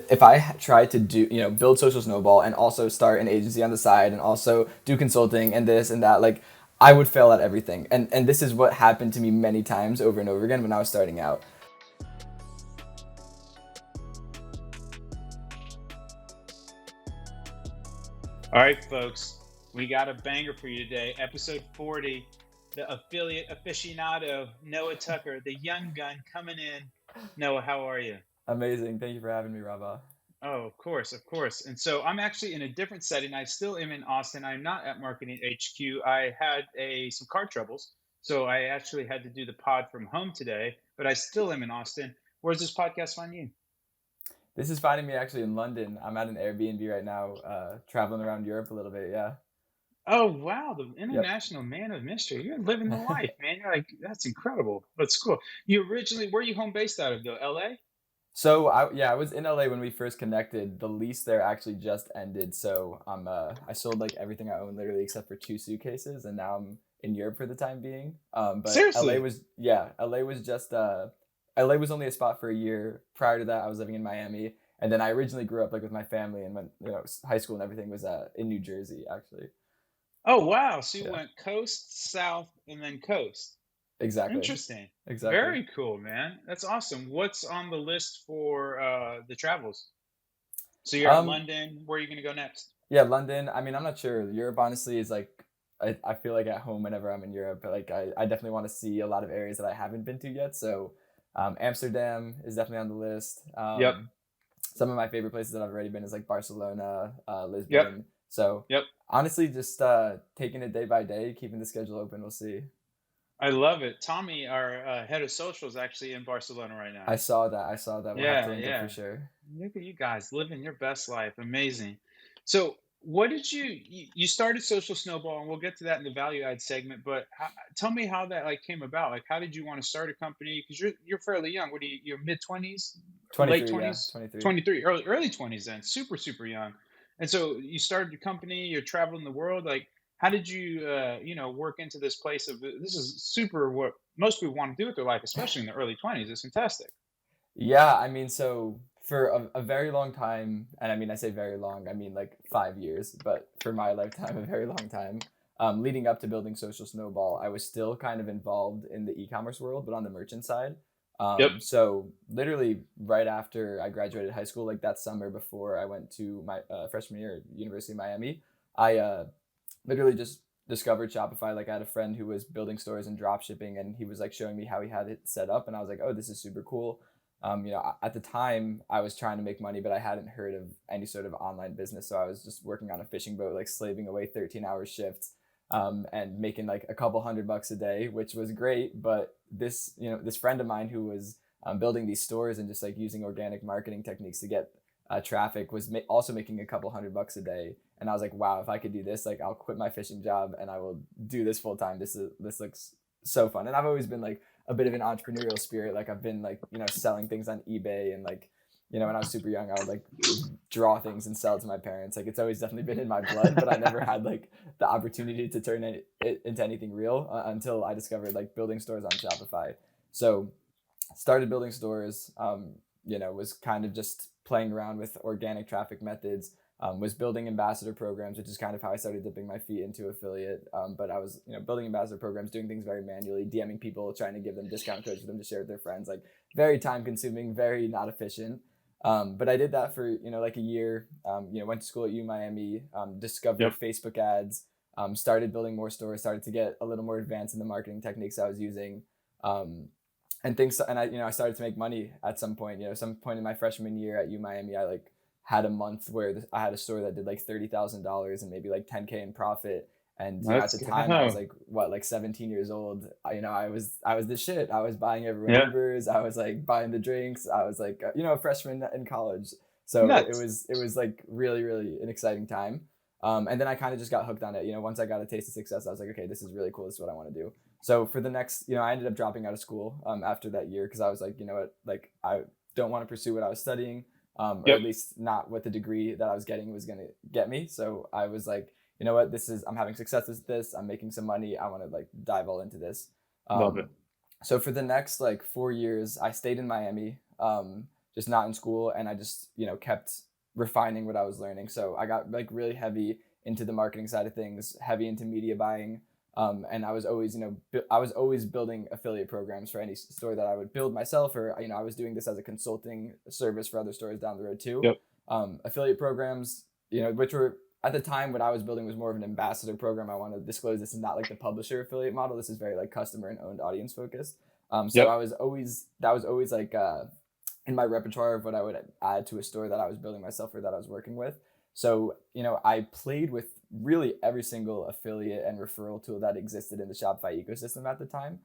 if I tried to do, build Social Snowball and also start an agency on the side and also do consulting and this and that, like I would fail at everything. And this is what happened to me many times over and over again when I was starting out. All right, folks, we got a banger for you today. Episode 40, the affiliate aficionado, Noah Tucker, the young gun coming in. Noah, how are you? Amazing. Thank you for having me, Rabah. Oh, of course, of course. And so I'm actually in a different setting. I still am in Austin. I'm not at Marketing HQ. I had some car troubles, so I actually had to do the pod from home today, but I still am in Austin. Where's this podcast find you? This is finding me actually in London. I'm at an Airbnb right now, traveling around Europe a little bit. Yeah. Oh, wow, the Yep. international man of mystery. You're living the life, man. You're like, that's incredible. That's cool. You originally, where are you home based out of though? LA? So I was in LA when we first connected. The lease there actually just ended, so I sold like everything I own literally except for two suitcases, and now I'm in Europe for the time being. But Seriously? LA was just LA was only a spot for a year. Prior to that, I was living in Miami, and then I originally grew up like with my family and went high school and everything was in New Jersey actually. Oh, wow. So you Yeah, went coast, south, and then coast. exactly, Interesting. exactly. Very cool, man. That's awesome. What's on the list for the travels? So you're at Um, London. Where are you going to go next? Yeah, London. I mean, I'm not sure. Europe honestly is like I feel like at home whenever I'm in Europe, but like I definitely want to see a lot of areas that I haven't been to yet. So Amsterdam is definitely on the list. Yep. Some of my favorite places that I've already been is like Barcelona, Yep. Lisbon. So Yep. honestly, just taking it day by day, keeping the schedule open. We'll see. I love it. Tommy, our head of social, is actually in Barcelona right now. I saw that. I saw that. We'll have to Yeah, link up for yeah. sure. Look at you guys living your best life. Amazing. So, what did you started Social Snowball, and we'll get to that in the value add segment. But tell me how that like came about. Like, how did you want to start a company? Because you're fairly young. What are you? You're mid 20s, late 23. Yeah, 20s, 23. 23, early 20s. Then super young. And so you started your company. You're traveling the world. Like, how did you work into this place of this is super what most people want to do with their life, especially in the early 20s. It's fantastic. Yeah, I mean, so for a very long time, and I mean, I say very long, I mean like 5 years, but for my lifetime, a very long time, leading up to building Social Snowball, I was still kind of involved in the e-commerce world, but on the merchant side. Yep. So literally right after I graduated high school, like that summer before I went to my freshman year at University of Miami, I literally just discovered Shopify. Like I had a friend who was building stores and drop shipping, and he was like showing me how he had it set up, and I was like, oh, this is super cool. At the time I was trying to make money, but I hadn't heard of any sort of online business. So I was just working on a fishing boat, like slaving away 13-hour shifts, and making like a couple $100 a day, which was great. But this friend of mine who was building these stores and just like using organic marketing techniques to get traffic was also making a couple $100 a day. And I was like, wow, if I could do this, like I'll quit my fishing job and I will do this full time. This looks so fun. And I've always been like a bit of an entrepreneurial spirit. Like I've been like, selling things on eBay and like, when I was super young, I would like draw things and sell it to my parents. Like it's always definitely been in my blood, but I never had like the opportunity to turn it into anything real until I discovered like building stores on Shopify. So started building stores, was kind of just playing around with organic traffic methods, was building ambassador programs, which is kind of how I started dipping my feet into affiliate. But I was, building ambassador programs, doing things very manually, DMing people, trying to give them discount codes for them to share with their friends, like very time consuming, very not efficient. But I did that for, like a year, went to school at U Miami, Yep. discovered Facebook ads, started building more stores, started to get a little more advanced in the marketing techniques I was using. Um, and things and I started to make money at some point. Some point in my freshman year at U Miami, I like had a month where I had a store that did like $30,000 and maybe like 10K in profit. And at Let's the time I was go. like what, like 17 years old. I was the shit. I was buying everyone Yeah. Ubers. I was like buying the drinks. I was like a freshman in college. So it Nuts. was it was like really really an exciting time. And then I kind of just got hooked on it. Once I got a taste of success, I was like, okay, this is really cool. This is what I want to do. So for the next, I ended up dropping out of school after that year because I was like, you know what, like I don't want to pursue what I was studying, or Yep. at least not what the degree that I was getting was going to get me. So I was like, you know what, I'm having success with this. I'm making some money. I want to like dive all into this. Love it. Um, so for the next like 4 years, I stayed in Miami. just not in school. And I just, kept refining what I was learning. So I got like really heavy into the marketing side of things, heavy into media buying. And I was always, I was always building affiliate programs for any store that I would build myself, or, I was doing this as a consulting service for other stores down the road too. Yep. Affiliate programs, which were at the time what I was building was more of an ambassador program. I want to disclose this is not like the publisher affiliate model. This is very like customer and owned audience focused. So Yep. that was always like in my repertoire of what I would add to a store that I was building myself or that I was working with. So, I played with really every single affiliate and referral tool that existed in the Shopify ecosystem at the time.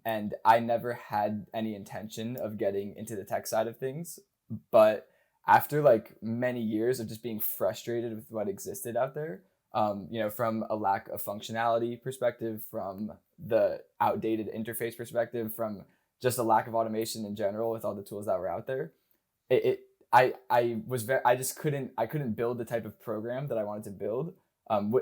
And I never had any intention of getting into the tech side of things. But after like many years of just being frustrated with what existed out there, from a lack of functionality perspective, from the outdated interface perspective, from just a lack of automation in general with all the tools that were out there, it I just couldn't build the type of program that I wanted to build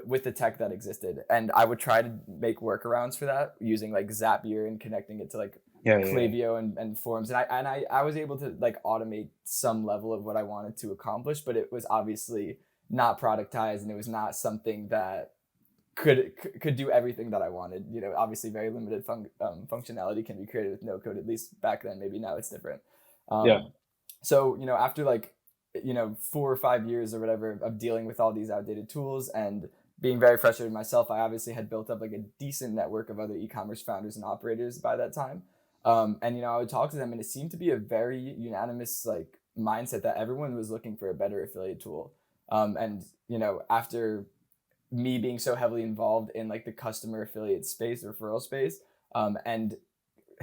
with the tech that existed. And I would try to make workarounds for that using like Zapier and connecting it to like Yeah. Yeah. Yeah. Klaviyo and forums. And I was able to like automate some level of what I wanted to accomplish, but it was obviously not productized, and it was not something that could do everything that I wanted. Obviously very limited functionality can be created with no code, at least back then. Maybe now it's different. Yeah. So, after like, 4 or 5 years or whatever of dealing with all these outdated tools and being very frustrated myself, I obviously had built up like a decent network of other e-commerce founders and operators by that time. And, I would talk to them, and it seemed to be a very unanimous like mindset that everyone was looking for a better affiliate tool. And, after me being so heavily involved in like the customer affiliate space, referral space, and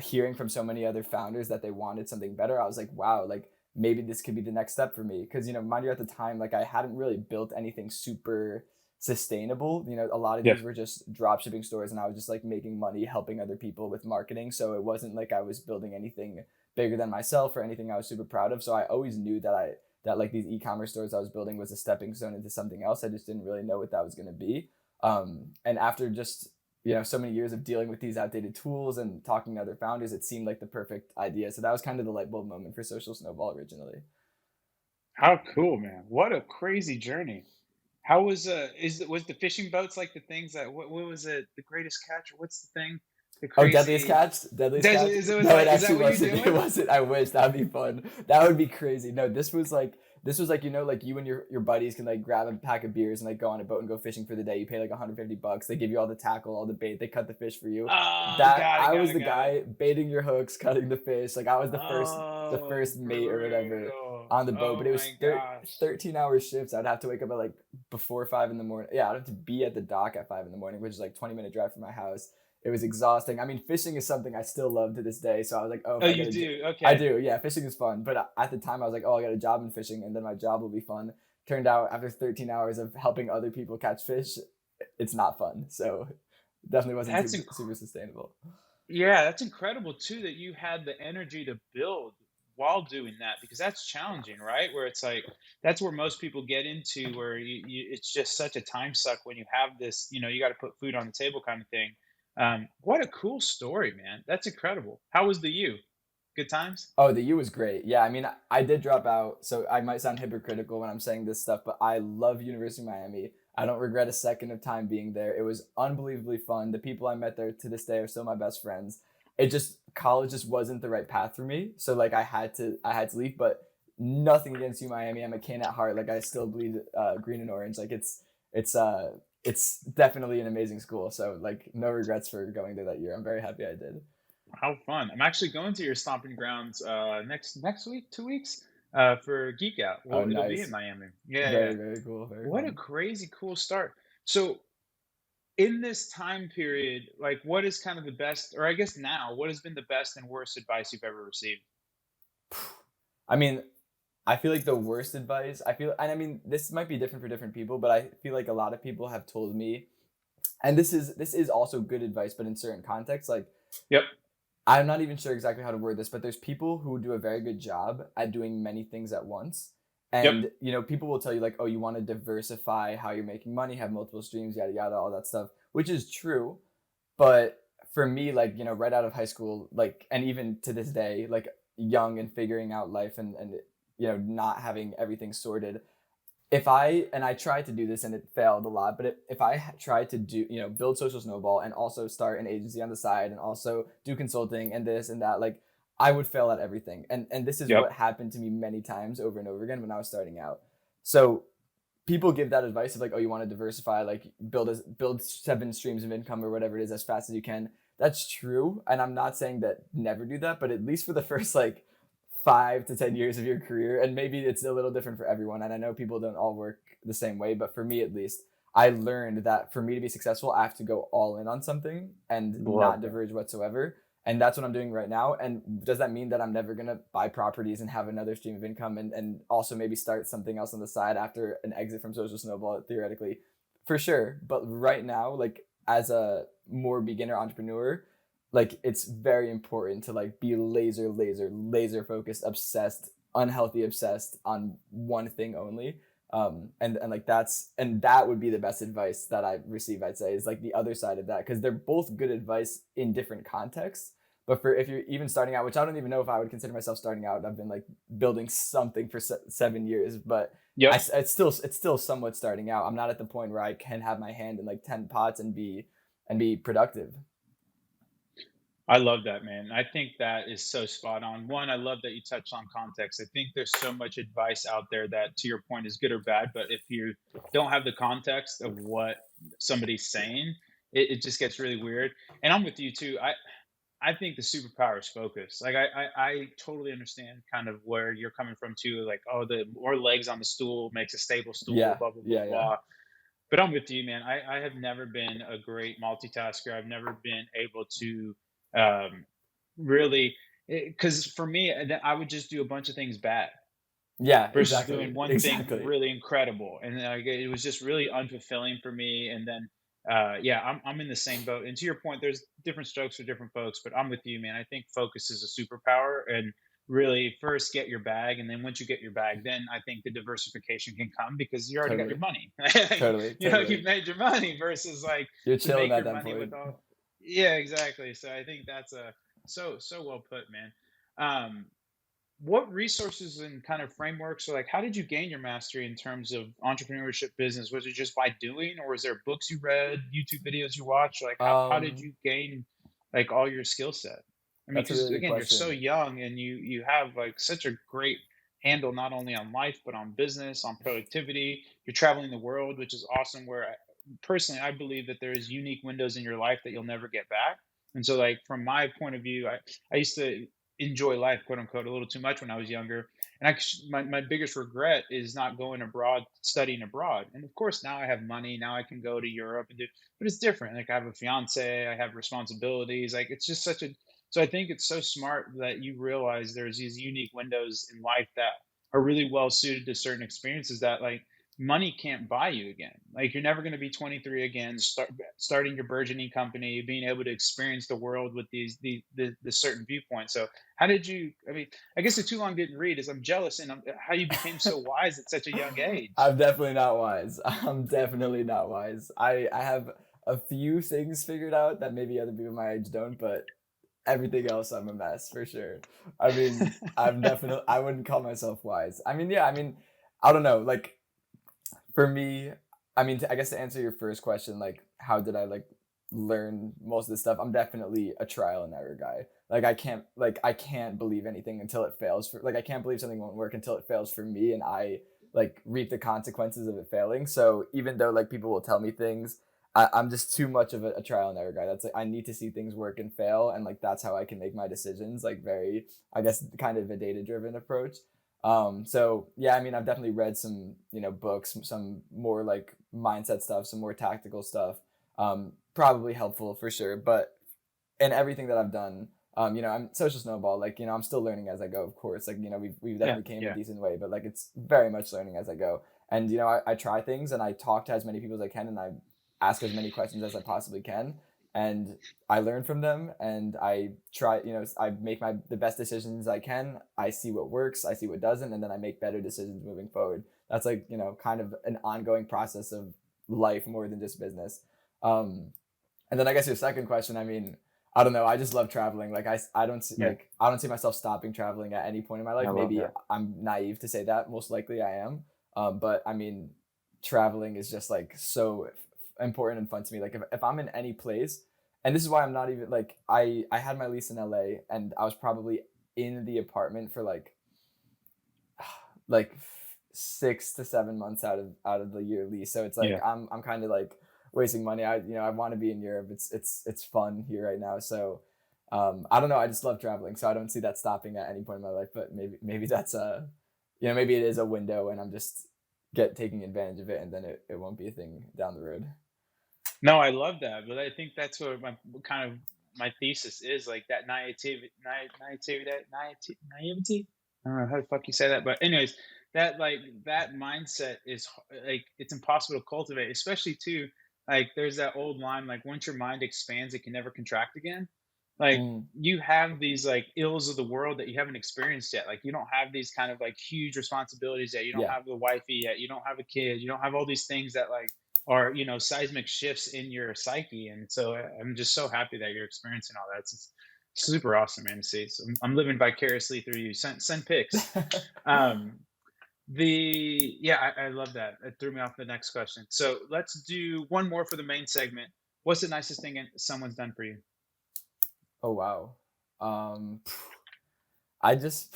hearing from so many other founders that they wanted something better, I was like, wow, like maybe this could be the next step for me. Because, mind you, at the time, like I hadn't really built anything super sustainable. A lot of Yeah. these were just drop shipping stores, and I was just like making money helping other people with marketing. So it wasn't like I was building anything bigger than myself or anything I was super proud of. So I always knew that like these e-commerce stores I was building was a stepping stone into something else. I just didn't really know what that was going to be. And after just so many years of dealing with these outdated tools and talking to other founders, it seemed like the perfect idea. So that was kind of the light bulb moment for Social Snowball originally. How cool, man! What a crazy journey. How was was the fishing boats like the things that what was it? The greatest catch? Or what's the thing? The Oh, Deadliest crazy. Catch? Deadliest Catch? Is it was No, it like is that actually what you're wasn't. It doing? wasn't. I wish that'd be fun. That would be crazy. No, this was like, like you and your buddies can like grab a pack of beers and like go on a boat and go fishing for the day. You pay like $150. They give you all the tackle, all the bait. They cut the fish for you. Oh, That got it, I got was it, the got it. guy baiting your hooks, cutting the fish. Like I was the Oh, first mate or whatever brutal. on the boat. But Oh it was my gosh. 13-hour shifts. I'd have to wake up at like before 5 in the morning. Yeah, I'd have to be at the dock at 5 in the morning, which is like 20-minute drive from my house. It was exhausting. I mean, fishing is something I still love to this day. So I was like, oh, if Oh, I you get do? I Okay. do. Yeah, fishing is fun. But at the time, I was like, oh, I got a job in fishing, and then my job will be fun. Turned out after 13 hours of helping other people catch fish, it's not fun. So definitely wasn't That's super sustainable. Yeah, that's incredible too that you had the energy to build while doing that because that's challenging, right? Where it's like that's where most people get into where it's just such a time suck when you have this, you got to put food on the table kind of thing. What a cool story, man. That's incredible. How was the U? Good times? Oh, the U was great. Yeah, I mean, I did drop out, so I might sound hypocritical when I'm saying this stuff, but I love University of Miami. I don't regret a second of time being there. It was unbelievably fun. The people I met there to this day are still my best friends. It just college just wasn't the right path for me, so like I had to leave. But nothing against U Miami. I'm a Cane at heart. Like I still bleed green and orange. Like it's definitely an amazing school. So like no regrets for going there that year. I'm very happy I did. How fun. I'm actually going to your stomping grounds next week, 2 weeks, for Geek Out. Oh, Well, it'll be in nice. Miami. Yeah, yeah. Very, very cool. Very What a fun. crazy cool start. So in this time period, like what is kind of the best, or I guess now, what has been the best and worst advice you've ever received? I mean, I feel like the worst advice, and I mean, this might be different for different people, but I feel like a lot of people have told me, and this is also good advice, but in certain contexts, like Yep. I'm not even sure exactly how to word this, but there's people who do a very good job at doing many things at once. Yep. And, people will tell you like, oh, you want to diversify how you're making money, have multiple streams, yada, yada, all that stuff, which is true. But for me, like, right out of high school, like, and even to this day, like, young and figuring out life and not having everything sorted, and I tried to do this and it failed a lot, but if I tried to do, build Social Snowball and also start an agency on the side and also do consulting and this and that, like I would fail at everything. And this is Yep. what happened to me many times over and over again when I was starting out. So people give that advice of like, oh, you want to diversify, like build 7 streams of income or whatever it is as fast as you can. That's true. And I'm not saying that never do that, but at least for the first like 5 to 10 years of your career, and maybe it's a little different for everyone, and I know people don't all work the same way, but for me at least, I learned that for me to be successful I have to go all in on something and Love not that. diverge whatsoever. And that's what I'm doing right now. And does that mean that I'm never going to buy properties and have another stream of income and also maybe start something else on the side after an exit from Social Snowball, theoretically? For sure. But right now, like as a more beginner entrepreneur, like it's very important to like be laser focused, obsessed, unhealthy obsessed on one thing only. And like that would be the best advice that I receive, I'd say, is like the other side of that, because they're both good advice in different contexts. But for if you're even starting out, which I don't even know if I would consider myself starting out, I've been like building something for 7 years, but Yep. it's still somewhat starting out. I'm not at the point where I can have my hand in like 10 pots and be productive. I love that, man. I think that is so spot on. One, I love that you touched on context. I think there's so much advice out there that, to your point, is good or bad. But if you don't have the context of what somebody's saying, it just gets really weird. And I'm with you too. I think the superpower is focus. Like I totally understand kind of where you're coming from too. Like, oh, the more legs on the stool makes a stable stool, Yeah, blah blah blah yeah, yeah. blah. But I'm with you, man. I have never been a great multitasker. I've never been able to um, really, because for me, I would just do a bunch of things bad Yeah, versus exactly. doing one thing Exactly. really incredible. And it was just really unfulfilling for me. And then, yeah, I'm in the same boat. And to your point, there's different strokes for different folks, but I'm with you, man. I think focus is a superpower, and really first get your bag. And then once you get your bag, then I think the diversification can come because you already got your Totally. money. Totally. You've Totally. made your money versus like You're to chilling make at your that money point. with all. Yeah, exactly. So I think that's a so well put, man. Um, what resources and kind of frameworks, or like how did you gain your mastery in terms of entrepreneurship business? Was it just by doing, or was there books you read, YouTube videos you watched? Like how did Um, you gain like all your skill set? I mean, that's a because really good again, you're so question. young and you have like such a great handle not only on life but on business, on productivity. You're traveling the world, which is awesome. Personally, I believe that there is unique windows in your life that you'll never get back. And so, like from my point of view, I used to enjoy life, quote unquote, a little too much when I was younger. And my biggest regret is not going abroad, studying abroad. And of course, now I have money. Now I can go to Europe and do, but it's different. Like I have a fiance, I have responsibilities. Like it's just such a, so I think it's so smart that you realize there's these unique windows in life that are really well suited to certain experiences that like money can't buy you again. Like you're never going to be 23 again, starting your burgeoning company, being able to experience the world with the certain viewpoints. So how did you? I mean, I guess the too long didn't read is I'm jealous and how you became so wise at such a young age. I'm definitely not wise. I'm definitely not wise. I have a few things figured out that maybe other people my age don't, but everything else I'm a mess for sure. I mean, I wouldn't call myself wise. I mean, yeah, I mean, I don't know. Like for me, I mean, I guess to answer your first question, like how did I like learn most of this stuff? I'm definitely a trial and error guy. I can't believe anything until it fails for, like I can't believe something won't work until it fails for me and I like reap the consequences of it failing. So even though like people will tell me things, I'm just too much of a trial and error guy. That's like I need to see things work and fail, and like that's how I can make my decisions. Like very, I guess, kind of a data driven approach. So yeah, I mean, I've definitely read some, books, some more like mindset stuff, some more tactical stuff. Probably helpful for sure. But in everything that I've done, I'm Social Snowball. Like, I'm still learning as I go. Of course, like we've Yeah, definitely came a yeah. decent way, but like it's very much learning as I go. And I try things and I talk to as many people as I can and I ask as many questions as I possibly can. And I learn from them and I try, I make the best decisions I can. I see what works, I see what doesn't, and then I make better decisions moving forward. That's like, kind of an ongoing process of life more than just business. Um, and then I guess your second question, I mean, I don't know. I just love traveling. I don't see Yeah, I don't see myself stopping traveling at any point in my I life. love Maybe that. I'm naive to say that. Most likely I am. But I mean, traveling is just like so important and fun to me. Like if I'm in any place, and this is why I'm not even like I had my lease in LA and I was probably in the apartment for like 6 to 7 months out of the year lease. So it's like Yeah. I'm kind of like wasting money. I want to be in Europe. It's fun here right now. So I don't know. I just love traveling. So I don't see that stopping at any point in my life. But maybe that's maybe it is a window and I'm just get taking advantage of it, and then it won't be a thing down the road. No, I love that, but I think that's what kind of my thesis is, like, that naivety? I don't know how the fuck you say that, but anyways, that mindset is like, it's impossible to cultivate, especially too, like, there's that old line, like, "Once your mind expands, it can never contract again." Like, Mm, you have these, like, ills of the world that you haven't experienced yet, like, you don't have these kind of, like, huge responsibilities yet, you don't yeah. have the wifey yet, you don't have a kid, you don't have all these things that, like, are, seismic shifts in your psyche. And so I'm just so happy that you're experiencing all that. It's super awesome, man, to see. So I'm living vicariously through you. Send pics. Um, I love that. It threw me off the next question. So let's do one more for the main segment. What's the nicest thing someone's done for you? Oh wow. Um, I just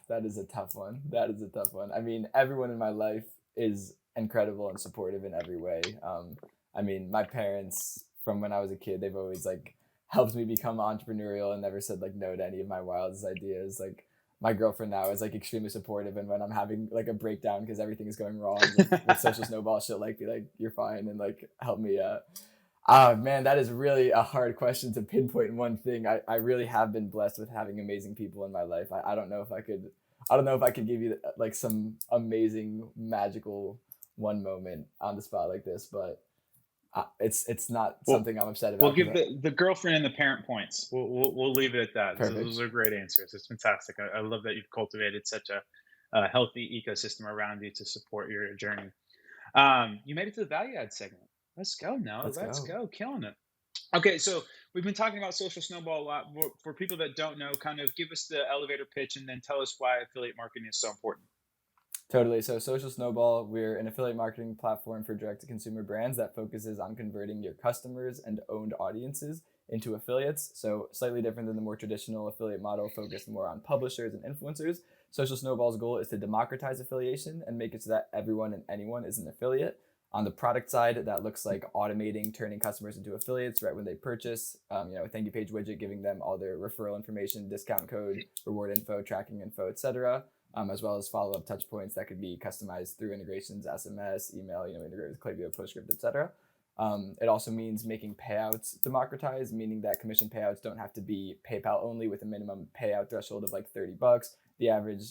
that is a tough one. That is a tough one. I mean, everyone in my life is incredible and supportive in every way. I mean, my parents from when I was a kid, they've always like helped me become entrepreneurial and never said like no to any of my wildest ideas. Like my girlfriend now is like extremely supportive, and when I'm having like a breakdown because everything is going wrong with social snowball, she'll like be like, "You're fine," and like help me Oh man, that is really a hard question to pinpoint in one thing. I really have been blessed with having amazing people in my life. I don't know if I don't know if I could give you like some amazing magical one moment on the spot like this, but it's not Well, something I'm upset we'll about give because the girlfriend and the parent points. We'll leave it at that. So perfect. those are great answers. It's fantastic. I love that you've cultivated such a healthy ecosystem around you to support your journey. You made it to the value add segment. Let's go, Noah. Let's Let's go. go. Killing it. Okay, so we've been talking about social snowball a lot. For people that don't know, kind of give us the elevator pitch and then tell us why affiliate marketing is so important. Totally. So, Social Snowball, we're an affiliate marketing platform for direct to consumer brands that focuses on converting your customers and owned audiences into affiliates. So, slightly different than the more traditional affiliate model focused more on publishers and influencers. Social Snowball's goal is to democratize affiliation and make it so that everyone and anyone is an affiliate. On the product side, that looks like automating turning customers into affiliates right when they purchase. A thank you page widget giving them all their referral information, discount code, reward info, tracking info, etc., as well as follow-up touch points that could be customized through integrations, SMS, email, integrate with Klaviyo, PostScript, etc. It also means making payouts democratized, meaning that commission payouts don't have to be PayPal only with a minimum payout threshold of like $30. The average,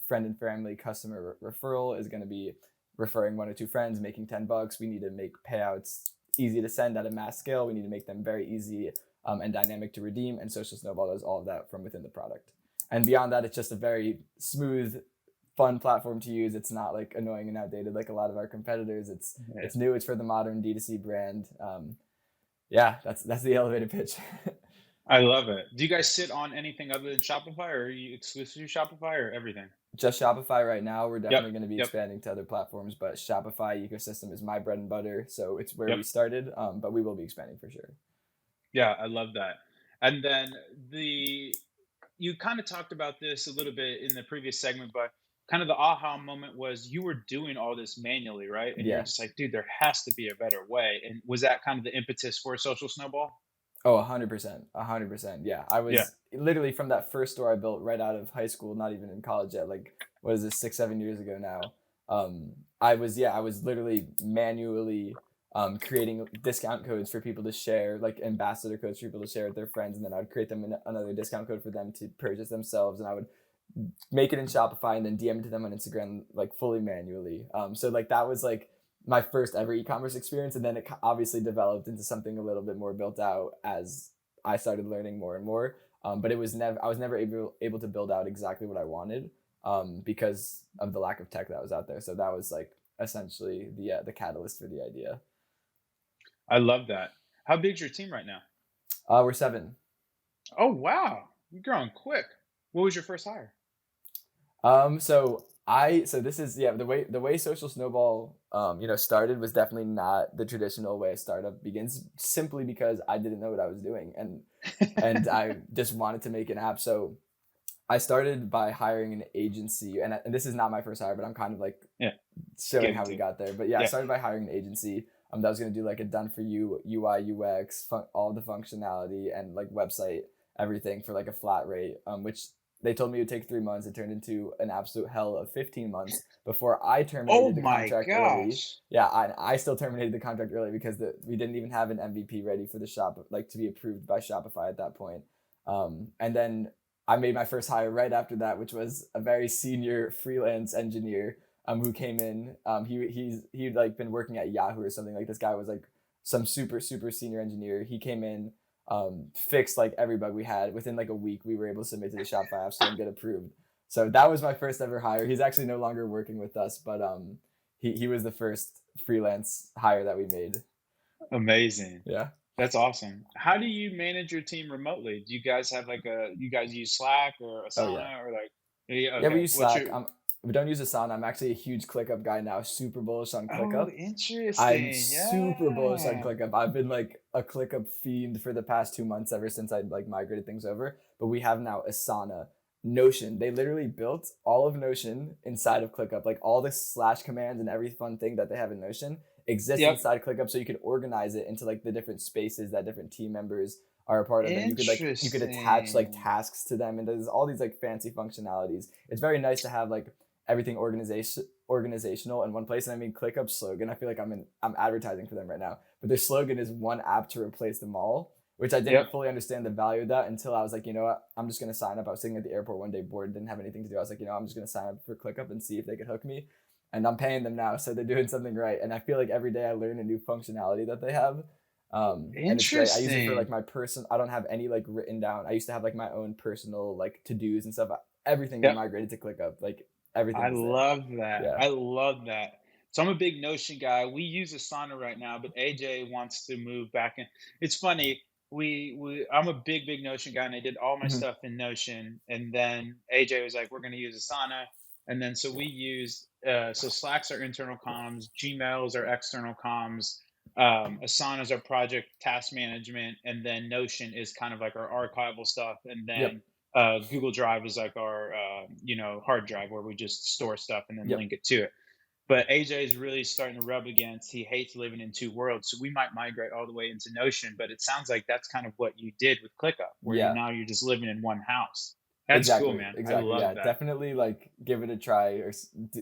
friend and family customer referral is going to be referring one or two friends, making $10. We need to make payouts easy to send at a mass scale. We need to make them very easy and dynamic to redeem. And Social Snowball does all of that from within the product. And beyond that, it's just a very smooth, fun platform to use. It's not like annoying and outdated like a lot of our competitors. It's Yeah. it's new. It's for the modern D2C brand. Yeah, that's the elevator pitch. I love it. Do you guys sit on anything other than Shopify, or are you exclusive to Shopify, or everything? Just Shopify right now. We're Yep. definitely going to be Yep. expanding to other platforms, but Shopify ecosystem is my bread and butter, so it's where Yep. we started. But we will be expanding for sure. Yeah, I love that. And then the you kind of talked about this a little bit in the previous segment, but kind of the aha moment was you were doing all this manually, right? And you're Yeah. just like, dude, there has to be a better way. And was that kind of the impetus for Social Snowball? Oh, 100%. 100%. Yeah. I Yeah. was literally from that first store I built right out of high school, not even in college yet. Like, what is this, 6, 7 years ago now? I was literally manually creating discount codes for people to share, like ambassador codes for people to share with their friends. And then I would create them another discount code for them to purchase themselves. And I would make it in Shopify and then DM it to them on Instagram, like fully manually. So, like, that was like my first ever e-commerce experience, and then it obviously developed into something a little bit more built out as I started learning more and more. But it was never I was never able to build out exactly what I wanted because of the lack of tech that was out there. So that was like essentially the catalyst for the idea. I love that. How big's your team right now? We're seven. Oh, wow. You're growing quick. What was your first hire? So this is yeah the way Social Snowball started was definitely not the traditional way a startup begins, simply because I didn't know what I was doing, and I just wanted to make an app. So I started by hiring an agency, and this is not my first hire, but I'm kind of like Yeah, showing getting how we to. got there. But yeah, I Yeah. started by hiring an agency that was going to do like a done for you UI UX, all the functionality and like website everything for like a flat rate, which they told me it would take 3 months. It turned into an absolute hell of 15 months before I Oh terminated the my contract early. gosh. Yeah, I still terminated the contract early because we didn't even have an MVP ready for the shop, like to be approved by Shopify at that point. And then I made my first hire right after that, which was a very senior freelance engineer who came in. He'd like been working at Yahoo or something. Like this guy was like some super senior engineer. He came in, fixed like every bug we had. Within like a week, we were able to submit to the Shopify App Store and get approved. So that was my first ever hire. He's actually no longer working with us, but he was the first freelance hire that we made. Amazing. Yeah. That's awesome. How do you manage your team remotely? Do you guys have like you guys use Slack or Oh yeah. Asana or like, yeah, Yeah, we okay. use What's Slack. your, We don't use Asana. I'm actually a huge ClickUp guy now. Super bullish on oh, ClickUp. I'm interesting. super bullish on Yeah. ClickUp. I've been like a ClickUp fiend for the past 2 months ever since I like migrated things over. But we have now Asana, Notion. They literally built all of Notion inside of ClickUp. Like all the slash commands and every fun thing that they have in Notion exists Yep. inside ClickUp, so you could organize it into like the different spaces that different team members are a part of, and you could attach like Interesting. tasks to them, and there's all these like fancy functionalities. It's very nice to have like everything organizational in one place. And I mean, ClickUp slogan, I feel like I'm advertising for them right now, but their slogan is one app to replace them all, which I Yep. didn't fully understand the value of that until I was like, you know what, I'm just gonna sign up. I was sitting at the airport one day bored, didn't have anything to do. I was like, I'm just gonna sign up for ClickUp and see if they could hook me. And I'm paying them now, so they're doing something right. And I feel like every day I learn a new functionality that they have. And it's great. I use it for like Interesting. my person. I don't have any like written down. I used to have like my own personal like to dos and stuff. Everything we Yep. migrated to ClickUp. Like I everything is there. love that. Yeah. I love that. So I'm a big Notion guy. We use Asana right now, but AJ wants to move back in. It's funny. We I'm a big Notion guy, and I did all my Mhm. stuff in Notion, and then AJ was like, "We're going to use Asana," and then so we used so Slack's our internal comms, Gmail's our external comms, Asana's our project task management, and then Notion is kind of like our archival stuff, and Yep. then Google Drive is like our hard drive where we just store stuff and then Yep. link it to it. But AJ is really starting to rub against. He hates living in two worlds, so we might migrate all the way into Notion. But it sounds like that's kind of what you did with ClickUp, where Yeah. you're just living in one house. That's cool, Exactly. man. I Exactly. love Yeah. that. Definitely like give it a try or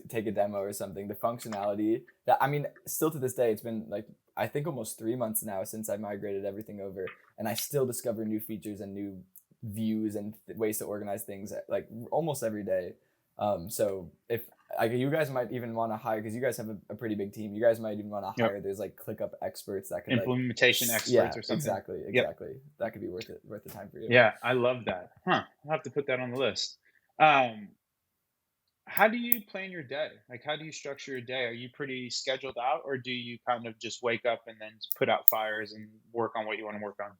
take a demo or something. The functionality that I mean, still to this day, it's been like I think almost 3 months now since I migrated everything over, and I still discover new features and new views and ways to organize things like almost every day. So if like you guys might even want to hire, because you guys have a pretty big team, you guys might even want to Yep. hire. There's like ClickUp experts that could like, Implementation yeah, experts or something. exactly, Yep. exactly. That could be worth the time for you. Yeah, I love that. Huh. I'll have to put that on the list. Um, How do you plan your day? Like, how do you structure your day? Are you pretty scheduled out, or do you kind of just wake up and then put out fires and work on what you want to work on?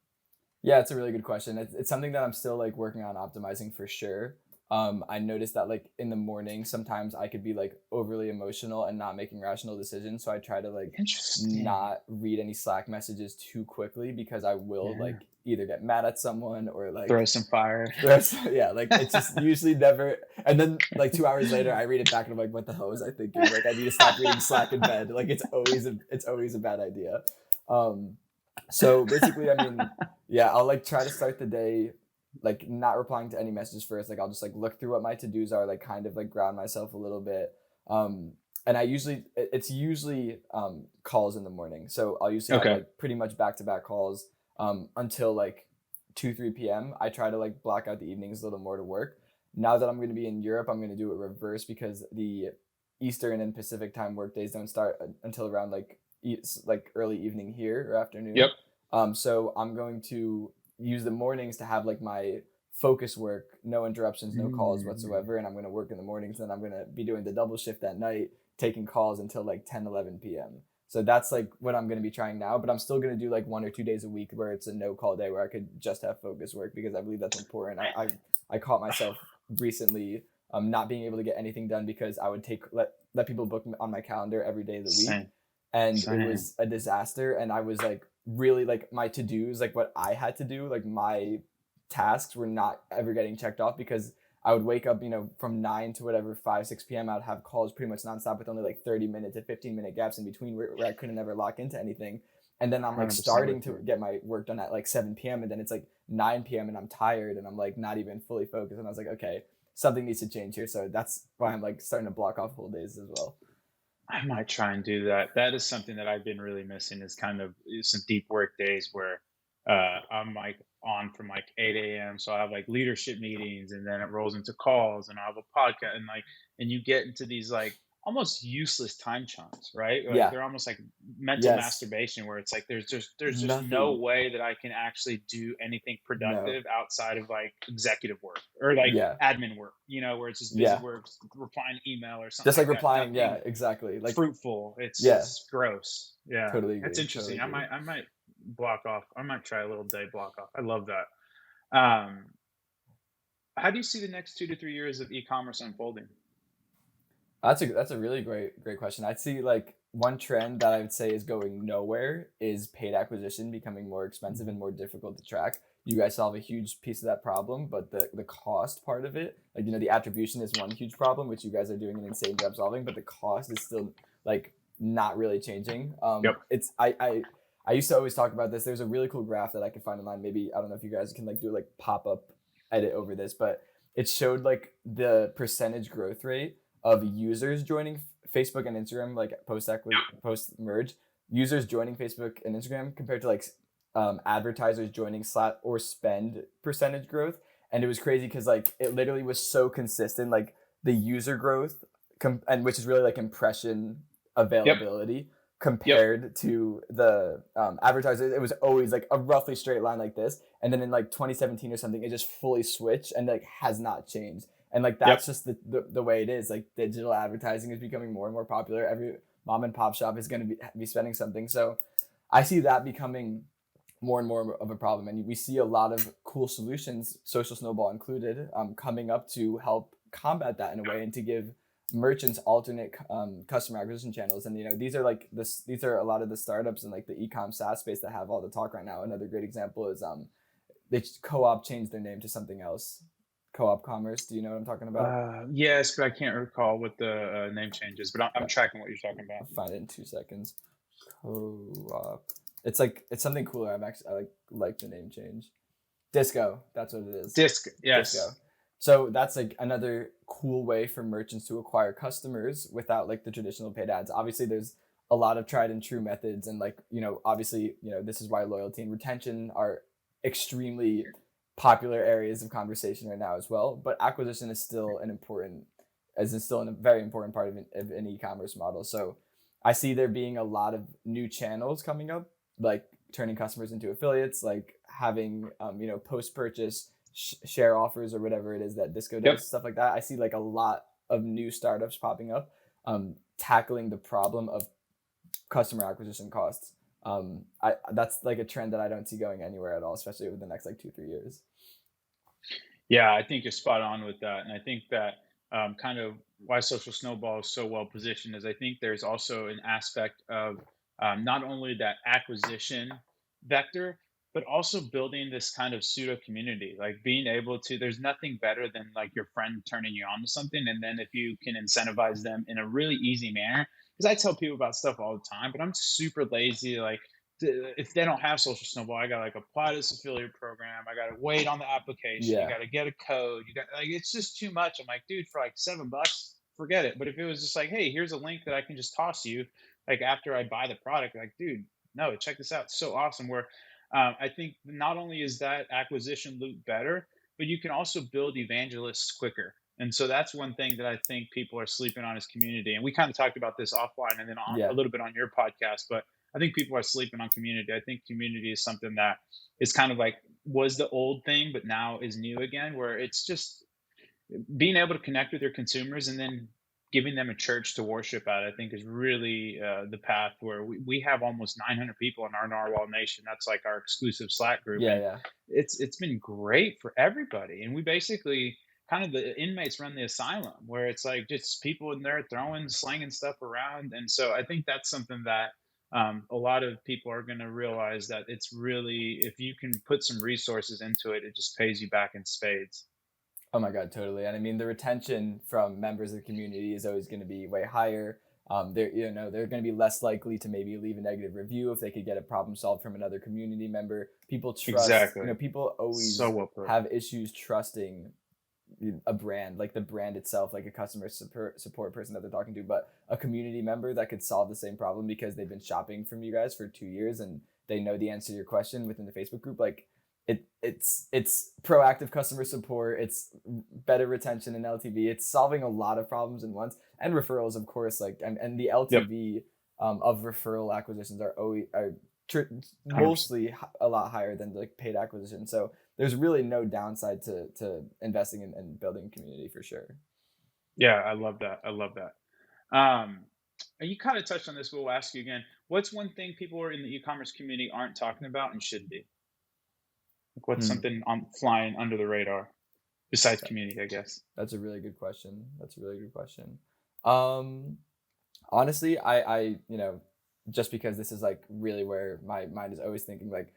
Yeah, it's a really good question. It's something that I'm still like working on optimizing for sure. I noticed that like in the morning, sometimes I could be like overly emotional and not making rational decisions. So I try to like Interesting. not read any Slack messages too quickly because I will Yeah. like either get mad at someone or Throw like some fire. there's yeah, like it's just usually never. And then like 2 hours later, I read it back and I'm like, what the hell was I thinking? Like I need to stop reading Slack in bed. Like it's always a bad idea. Um, so basically, I mean, yeah, I'll like try to start the day like not replying to any messages first. Like I'll just like look through what my to-dos are, like kind of like ground myself a little bit. And it's usually calls in the morning. So I'll usually have Okay. like pretty much back-to-back calls until like 2 3 p.m. I try to like block out the evenings a little more to work. Now that I'm going to be in Europe, I'm going to do it reverse because the Eastern and Pacific time work days don't start until around like like early evening here or Yep. afternoon. So I'm going to use the mornings to have like my focus work, no interruptions, no calls Mm. whatsoever, and I'm going to work in the mornings. Then I'm going to be doing the double shift at night, taking calls until like 10 11 p.m. So that's like what I'm going to be trying now, but I'm still going to do like 1 or 2 days a week where it's a no call day where I could just have focus work because I believe that's important. I caught myself recently not being able to get anything done because I would let people book on my calendar every day of the week, Same, and it same. was a disaster. And I was like really like my to dos, like what I had to do, like my tasks were not ever getting checked off because I would wake up, from 9 to whatever 5, 6 p.m. I'd have calls pretty much nonstop with only like 30 minute to 15 minute gaps in between where I couldn't ever lock into anything. And then I'm like 100% with starting to you. get my work done at like 7 p.m. and then it's like 9 p.m. and I'm tired and I'm like not even fully focused. And I was like, okay, something needs to change here. So that's why I'm like starting to block off whole days as well. I might try and do that. That is something that I've been really missing is kind of some deep work days where I'm like on from like 8 a.m. So I have like leadership meetings and then it rolls into calls and I have a podcast and you get into these like almost useless time chunks, right? Like Yeah. they're almost like mental Yes. masturbation where it's like there's just no Nothing. way that I can actually do anything No. productive outside of like executive work or like Yeah. admin work, where it's just busy Yeah. work, replying email or something Just like like that. replying. Yeah, Nothing exactly. Like, fruitful. It's yeah, it's gross. Yeah, totally that's agree. Totally interesting. I agree. might I might block off. I might try a little day block off. I love that. Um, how do you see the next 2 to 3 years of e-commerce unfolding? That's a really great question. I'd see like one trend that I would say is going nowhere is paid acquisition becoming more expensive and more difficult to track. You guys solve a huge piece of that problem, but the cost part of it, like the attribution is one huge problem, which you guys are doing an insane job solving, but the cost is still like not really changing. Yep. It's I used to always talk about this. There's a really cool graph that I could find online. Maybe I don't know if you guys can like do like pop up edit over this, but it showed like the percentage growth rate of users joining Facebook and Instagram, like post merge, users joining Facebook and Instagram compared to like advertisers joining Slack or spend percentage growth. And it was crazy because like it literally was so consistent, like the user growth, and which is really like impression Yep. availability Yep. compared to the advertisers. It was always like a roughly straight line like this, and then in like 2017 or something, it just fully switched and like has not changed. And like Yep. that's just the way it is. Like digital advertising is becoming more and more popular. Every mom and pop shop is going to be spending something. So I see that becoming more and more of a problem. And we see a lot of cool solutions, Social Snowball included, coming up to help combat that in a way and to give merchants alternate customer acquisition channels. And these are like this. These are a lot of the startups and like the e-com SaaS space that have all the talk right now. Another great example is they Co-op changed their name to something else. Co-op Commerce. Do you know what I'm talking about? Yes, but I can't recall what the name change is. But I'm Yeah, tracking what you're talking about. I'll find it in 2 seconds. Co-op. It's something cooler. I like the name change. Disco. That's what it is. Disc. Disco. Yes. So that's like another cool way for merchants to acquire customers without like the traditional paid ads. Obviously, there's a lot of tried and true methods, and like obviously, this is why loyalty and retention are extremely popular areas of conversation right now as well. But acquisition is still a very important part of an e-commerce model. So I see there being a lot of new channels coming up, like turning customers into affiliates, like having post purchase share offers or whatever it is that Disco Yep. does, stuff like that. I see like a lot of new startups popping up, tackling the problem of customer acquisition costs. That's like a trend that I don't see going anywhere at all, especially over the next like 2 3 years. Yeah, I think you're spot on with that, and I think that kind of why Social Snowball is so well positioned is I think there's also an aspect of not only that acquisition vector, but also building this kind of pseudo community, like being able to. There's nothing better than like your friend turning you on to something, and then if you can incentivize them in a really easy manner. Because I tell people about stuff all the time, but I'm super lazy. Like if they don't have Social Snowball, I got like apply to this affiliate program. I got to wait on the application. You Yeah, got to get a code. You got like it's just too much. I'm like, dude, for like $7, forget it. But if it was just like, hey, here's a link that I can just toss you, like after I buy the product, like, dude, no, check this out. It's so awesome. Where I think not only is that acquisition loop better, but you can also build evangelists quicker. And so that's one thing that I think people are sleeping on is community. And we kind of talked about this offline and then on a yeah, little bit on your podcast, but I think people are sleeping on community. I think community is something that is kind of like was the old thing, but now is new again, where it's just being able to connect with your consumers and then giving them a church to worship at, I think is really the path where we have almost 900 people in our Narwhal Nation. That's like our exclusive Slack group, Yeah, and yeah. it's been great for everybody. And we basically kind of the inmates run the asylum, where it's like just people in there throwing, slanging stuff around. And so I think that's something that a lot of people are going to realize that it's really, if you can put some resources into it, it just pays you back in spades. Oh my God, totally. And I mean, the retention from members of the community is always going to be way higher. They're going to be less likely to maybe leave a negative review if they could get a problem solved from another community member. People trust, Exactly. people So always well put. have issues trusting a brand, like the brand itself, like a customer support person that they're talking to, but a community member that could solve the same problem because they've been shopping from you guys for 2 years and they know the answer to your question within the Facebook group. Like it's proactive customer support, it's better retention in LTV, it's solving a lot of problems in once, and referrals, of course. Like and the Yep. LTV of referral acquisitions are always are $100%. mostly a lot higher than like paid acquisition. So there's really no downside to investing in and building a community for sure. Yeah, I love that. I love that. Um, and you kind of touched on this, but we'll ask you again. What's one thing people are in the e-commerce community aren't talking about and should be? Like, what's Hmm. something on flying under the radar besides That- community, I guess? That's a really good question. That's a really good question. Um, Honestly, just because this is like really where my mind is always thinking, like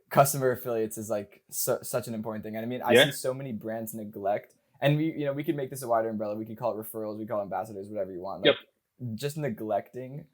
customer affiliates is like such an important thing. And I mean, I Yeah. see so many brands neglect, and we could make this a wider umbrella. We could call it referrals, we call it ambassadors, whatever you want. Yep. Like just neglecting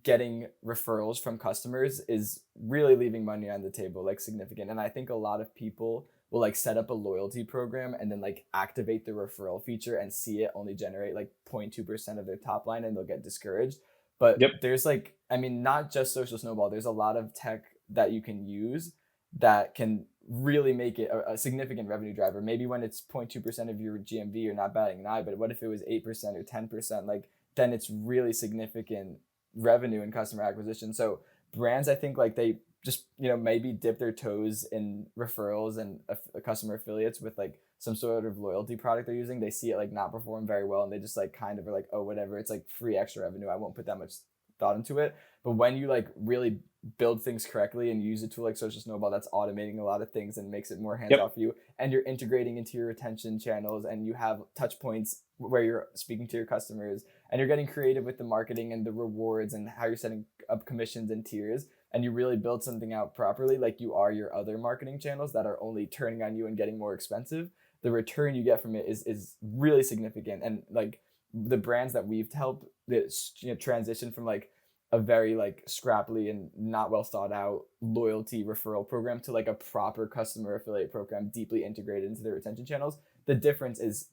getting referrals from customers is really leaving money on the table, like significant. And I think a lot of people will like set up a loyalty program and then like activate the referral feature and see it only generate like 0.2% of their top line and they'll get discouraged. But Yep. there's like, I mean, not just Social Snowball, there's a lot of tech that you can use that can really make it a significant revenue driver. Maybe when it's 0.2% of your GMV, you're not batting an eye, but what if it was 8% or 10%? Like, then it's really significant revenue and customer acquisition. So brands, I think like they just, maybe dip their toes in referrals and customer affiliates with like some sort of loyalty product they're using. They see it like not perform very well and they just like kind of are like, oh, whatever, it's like free extra revenue, I won't put that much thought into it. But when you like really build things correctly and use a tool like Social Snowball that's automating a lot of things and makes it more hands Yep. off you, and you're integrating into your retention channels and you have touch points where you're speaking to your customers and you're getting creative with the marketing and the rewards and how you're setting up commissions and tiers, and you really build something out properly like you are your other marketing channels that are only turning on you and getting more expensive, the return you get from it is really significant. And like the brands that we've helped this transition from like a very like scrappily and not well thought out loyalty referral program to like a proper customer affiliate program deeply integrated into their retention channels, the difference is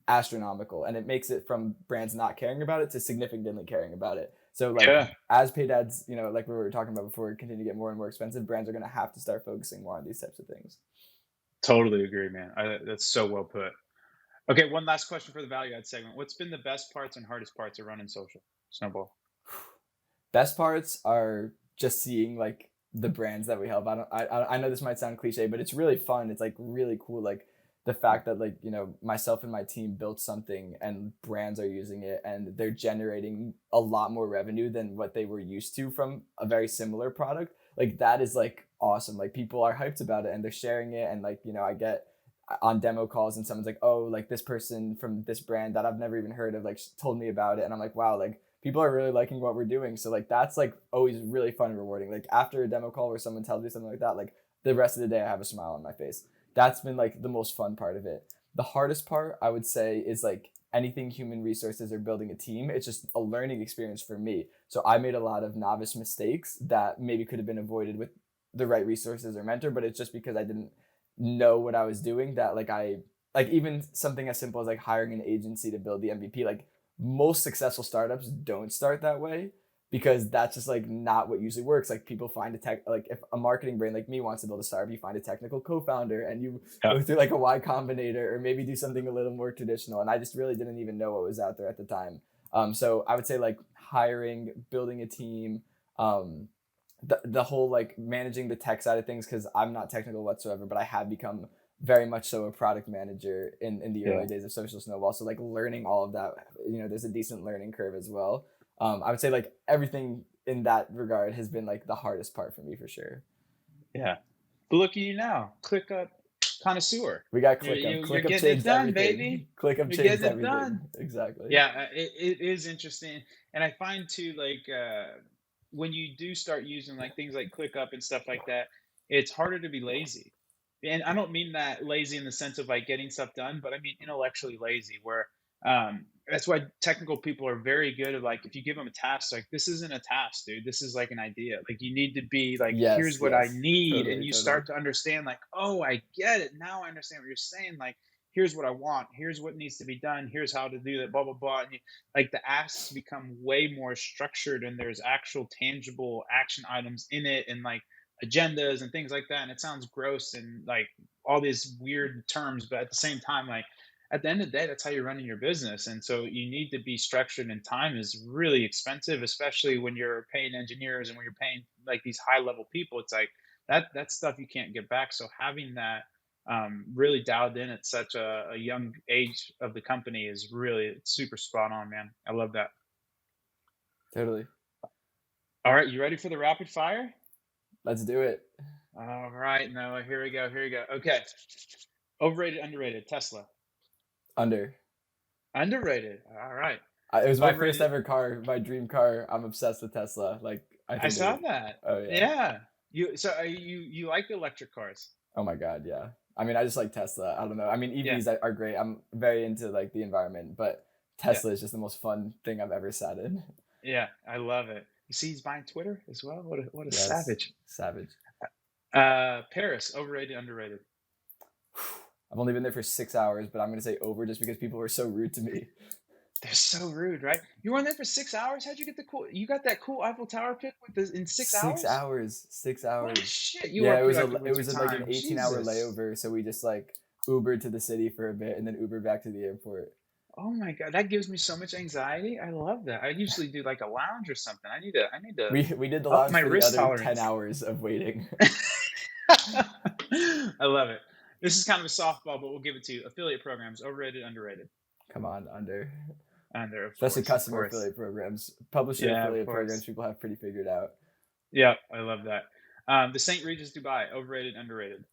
astronomical, and it makes it from brands not caring about it to significantly caring about it. So like Yeah. as paid ads, like we were talking about before, continue to get more and more expensive, brands are going to have to start focusing more on these types of things. Totally agree, man. That's so well put. Okay, one last question for the value add segment. What's been the best parts and hardest parts of running social Snowball? Best parts are just seeing like the brands that we help. I know this might sound cliche, but it's really fun. It's like really cool. Like the fact that like, myself and my team built something and brands are using it and they're generating a lot more revenue than what they were used to from a very similar product. Like that is like awesome. Like people are hyped about it and they're sharing it. And like, I get on demo calls and someone's like, oh, like this person from this brand that I've never even heard of like told me about it. And I'm like, wow, like people are really liking what we're doing. So like that's like always really fun and rewarding. Like after a demo call where someone tells me something like that, like the rest of the day I have a smile on my face. That's been like the most fun part of it. The hardest part I would say is like anything human resources or building a team. It's just a learning experience for me. So I made a lot of novice mistakes that maybe could have been avoided with the right resources or mentor, but it's just because I didn't know what I was doing that like I like even something as simple as like hiring an agency to build the MVP. Like most successful startups don't start that way because that's just like not what usually works. Like people find a tech, like if a marketing brain like me wants to build a startup, you find a technical co-founder and you Yeah. go through like a Y Combinator or maybe do something a little more traditional. And I just really didn't even know what was out there at the time. So I would say like hiring, building a team, the whole like managing the tech side of things, because I'm not technical whatsoever, but I have become very much so a product manager in the early Yeah. days of Social Snowball. So like learning all of that, there's a decent learning curve as well. I would say like everything in that regard has been like the hardest part for me for sure. Yeah. But look at you now, ClickUp connoisseur. We got You're ClickUp. you're ClickUp getting it changed done, everything. baby. ClickUp You're changed getting it everything. done. Exactly. Yeah, it is interesting, and I find too, like, when you do start using, like, things like ClickUp and stuff like that, it's harder to be lazy. And I don't mean that lazy in the sense of, like, getting stuff done, but I mean intellectually lazy, where, that's why technical people are very good at, like, if you give them a task, like, "This isn't a task, dude. This is, like, an idea." Like, you need to be like, "Here's Yes, what I yes. need," and Totally, you totally. start to understand, like, "Oh, I get it. Now I understand what you're saying." Like, here's what I want, here's what needs to be done, here's how to do that, blah blah blah. And like the asks become way more structured, and there's actual tangible action items in it, and like agendas and things like that. And it sounds gross and like all these weird terms, but at the same time, like at the end of the day, that's how you're running your business. And so you need to be structured, and time is really expensive, especially when you're paying engineers and when you're paying like these high level people. It's like that's stuff you can't get back. So having that really dialed in at such a young age of the company is really super spot on, man. I love that. Totally. All right, you ready for the rapid fire? Let's do it. All right, Noah, here we go. Here we go. Okay. Overrated, underrated, Tesla. Under. Underrated. All right. It was my first Overrated. ever car, my dream car. I'm obsessed with Tesla. Like I I think they're saw that. oh yeah. Yeah. You like the electric cars? Oh my god, yeah. I mean, I just like Tesla. I don't know. I mean, Yeah. EVs are great. I'm very into like the environment, but Yeah. Tesla is just the most fun thing I've ever sat in. Yeah. I love it. You see, he's buying Twitter as well. What a Yes, savage. savage. Paris, overrated, underrated. I've only been there for 6 hours, but I'm gonna say over just because people were so rude to me. They're so rude, right? You were on there for 6 hours? How'd you get the cool you got that cool Eiffel Tower pic with the in 6 Six hours? hours, six What hours. shit, you Yeah, are it was productive it with your was like an time. 18-hour Jesus. layover, so we just like Ubered to the city for a bit and then Ubered back to the airport. Oh my god, that gives me so much anxiety. I love that. I usually do like a lounge or something. I need to We did the up lounge my for the risk other 10 tolerance. hours of waiting. I love it. This is kind of a softball, but we'll give it to you. Affiliate programs, overrated, underrated? Come on, under. Under, of Especially course, of customer course. affiliate programs. Publisher Yeah, of affiliate programs course. people have pretty figured out. Yeah, I love that. The St. Regis Dubai, overrated, underrated?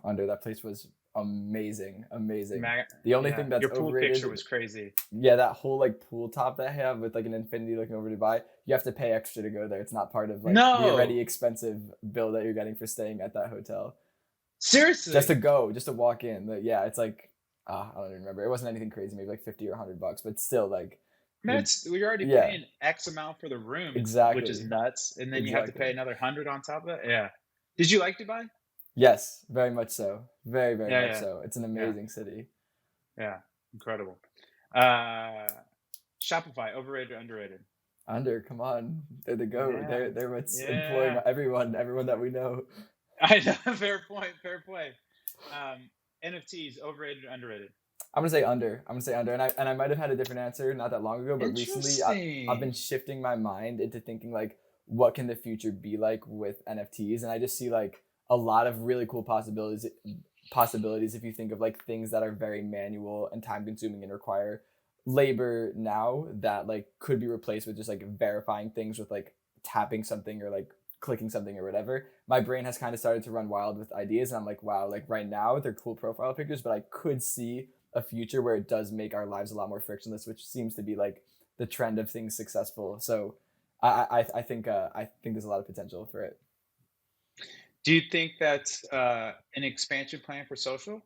Under that place was amazing, amazing. The only Yeah, thing that's your pool picture overrated, was crazy. yeah, that whole like pool top that I have with like an infinity looking over Dubai, you have to pay extra to go there. It's not part of like the already No, expensive bill that you're getting for staying at that hotel. Just to seriously. go, just to walk in. Yeah, it's like I don't even remember. It wasn't anything crazy, maybe like 50 or $100, but still like I mean, you're we're already yeah, paying X amount for the room, which is exactly. nuts, and then you have to Exactly. pay another 100 on top of that. Yeah. Did you like Dubai? Yes, very much so. Very, very Yeah, much yeah, so. It's an yeah, amazing city. yeah. Incredible. Uh, Shopify, overrated or underrated? Under, come on. They're the GOAT. Yeah, They're what's employing yeah. everyone that we know. I know. Fair point. Fair play. Um, NFTs, overrated or underrated? I'm gonna say under. I'm gonna say under. And I might have had a different answer not that long ago, but recently I've been Interesting. shifting my mind into thinking like what can the future be like with NFTs? And I just see like a lot of really cool possibilities if you think of like things that are very manual and time consuming and require labor now that like could be replaced with just like verifying things with like tapping something or like clicking something or whatever. My brain has kind of started to run wild with ideas and I'm like, wow, like right now they're cool profile pictures, but I could see a future where it does make our lives a lot more frictionless, which seems to be like the trend of things successful. So I think there's a lot of potential for it. Do you think that's an expansion plan for social?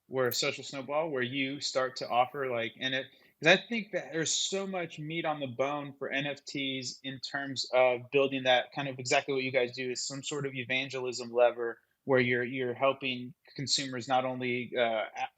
Where social snowball, where you start to offer like because I think that there's so much meat on the bone for NFTs in terms of building that kind of exactly what you guys do is some sort of evangelism lever where you're helping consumers not only